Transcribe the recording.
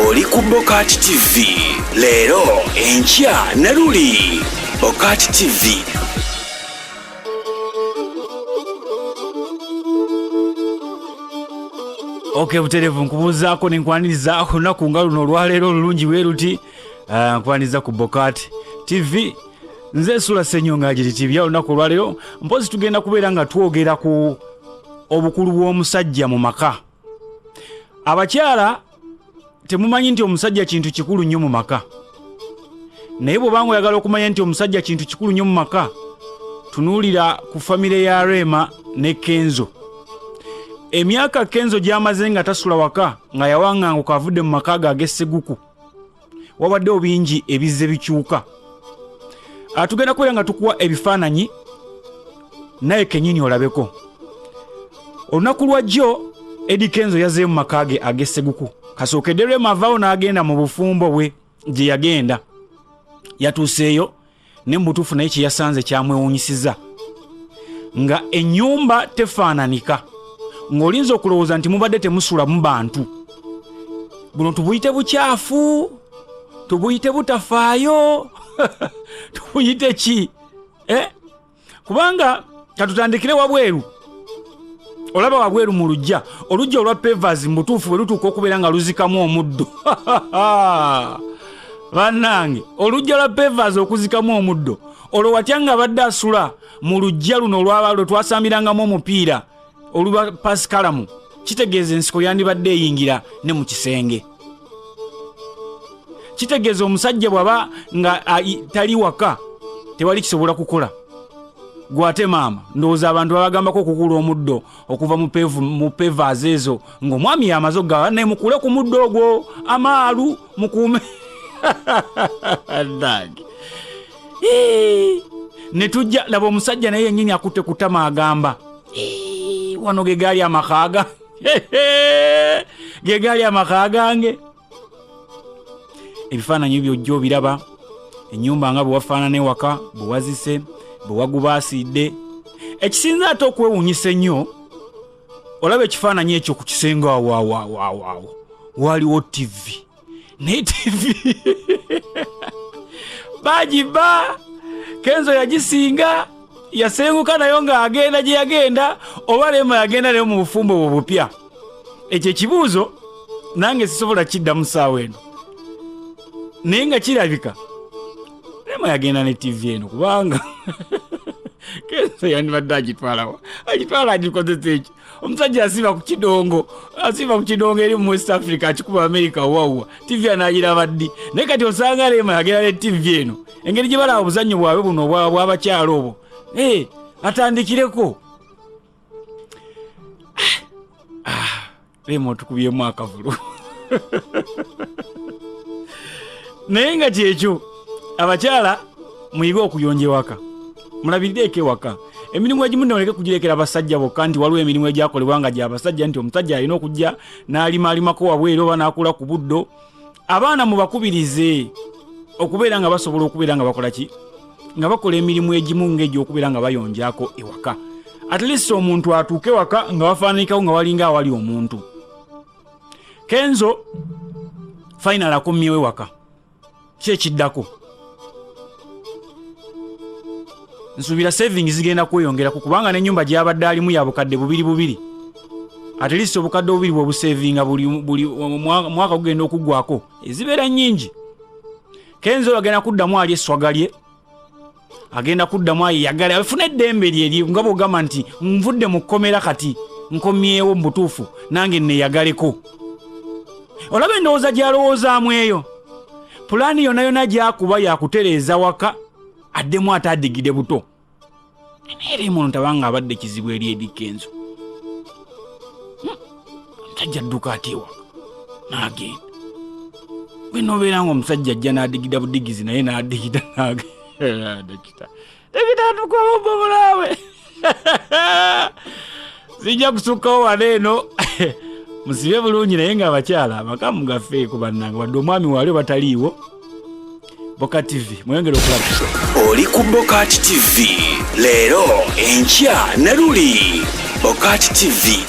Oli ku Bokati TV. Leero enkya ne luli. Bokati TV. Okay, buterevu nkubuzaako nenkwanirizaako naku nga luno olwaleero olulungi bwe luti nkwaniza ku Bokati TV. Nze Sula Senyonga agitibya olunaku olwaleero mpozi tugenda kubeera nga twogera ku obukulu bw'omusajja mu maka. Abakyala temumanyi nti omusajja kintu kikulu nnyo mu maka. Naye bw'obanga oyagala okumanya nti omusajja kintu kikulu nnyo mu maka, tunuulira ku famire ya Rema ne Kenzo. Emyaka Kenzo gy'amaze nga tasula waka nga yawanganguka avudde mu maka ge ag'esseguku, wabaddewo bingi ebizze bikyuka. Tugenda kubeera nga tukuwa ebifaananyi naye kennyini olabeko. Olunaku lwa jjo Eddie Kenzo yazze mu maka ge ag'esseguku. Kasookedde Rema avaawo n'agenda mu bufumbo bwe gye yagenda. Yatuuseeyo ne mu butuufu naye kye yasanze kyamwewuunyisiza nga ennyumba tefaananika, ng'olinza okulowooza nti mubadde temusula mu bantu. Buno tubuyite bukyafu, tubuyite butafaayo, tubuyite ki? Kubanga katutandikire wabweru. Olaba wabweru mu lujja, olujja olwa pavers mu butuufu bwe lutuuka okubeera nga luzikamu omuddo. Bannange, olujja lwa pavers okuzikamu omuddo, olwo watya nga badde asula mu lujja luno olw'abalwe twasambirangamu omupiira olwa pasikalamu, kitegeeza ensiko yandibadde eyingira ne mu kisenge. Kitegeeza omusajja bw'aba nga tali waka tewali kisobola kukola. Gwate maama, ndowooza abantu babagambako okukula omuddo okuva mu pavers ezo, ng'omwami yamaze okugawa naye mukule ku muddo ogwo amaalu mukuume. Ndange ne tujja laba omusajja naye yennyini akutte ku ttama agamba wano ge gaali amakaaga, ge gaali amaka gange. Ebifaananyi byojja obiraba, ennyumba nga bwe wafaanana ewaka, bwe wazise, bwe wagubaasiidde. Ekisinza ate okwewuunyisa ennyo, olaba ekifaananyi ekyo ku kisenge awo waliwo TV. Ne TV bagiba Kenzo yagisinga, yasenguka nayo ng'agenda gye yagenda, oba Rema yagenda nayo mu bufumbo bwe bupya. Ekyo ekibuuzo nange sisobola kiddamu ssaawa eno, naye nga kirabika Rema yagenda ne TV eno, kubanga Kenzo yandibadde agitwalawa, agikozesa ekyo. Omusajja asiba ku kidongo eri mu West Africa, akikuba America wawa TV anagiraba ddi. Naye kati osanga Rema yagenda ne TV eno, engeri gye balaba obuzannyo bwabwe buno bw'abakyalo obwo atandikireko. Rema otukubyemu akavulu. Naye nga kyekyo, abakyala muyige okuyonja ewaka, mulabirireeko ewaka. Emirimu egimu noleke kugirekera abasajja bokka, nti waliwo emirimu egyakolebwa nga gy'abasajja, nti omusajja alina okujja n'alimalimako wabweru oba n'akula ku buddo. Abaana mubakubirize okubeera nga basobola okubeera nga bakola ki, nga bakola emirimu egimu ng'egy'okubeera nga bayonjaako ewaka. At least omuntu atuuke ewaka nga wafaananikawo nga walinga awali omuntu. Kenzo final akomyewo ewaka, ki ekiddako? Nsuubira savings zigenda kweyongera kubanga n'ennyumba gy'abadde alimu ya bukadde bubiri. At least obukadde bubiri bwe busavinga buli mwaka gugenda okuggwako, ezibeera nnyingi. Kenzo agenda kuddamu ali esswaga lye, agenda kuddamu ayagala afune eddembe lye nga bw'ogamba nti nvudde mu kkomera kati nkomyewo mu butuufu nange neeyagaleko. Olaba endowooza gy'alowoozaamu eyo, pulaani yonna gy'akuba yakutereeza waka, addemu ate addigide buto. Naye muntu abanga abadde kizibu eri Eddie Kenzo. Omusajja adduka ate ewaka n'agenda. Bwe noobeera ng'omusajja ajja n'addigida budigizi naye n'addigida n'agenda. Dekita atukwamo bomulaawe. Sijja kusukkawo wano eno. Musibe bulungi naye ng'abakyala amaka mugafeeko bannange, wadde omwami waali bataliiwo. Bokati TV mwengera okulaba. Oli ku Bokati TV. Leero enkya ne luli. Bokati TV.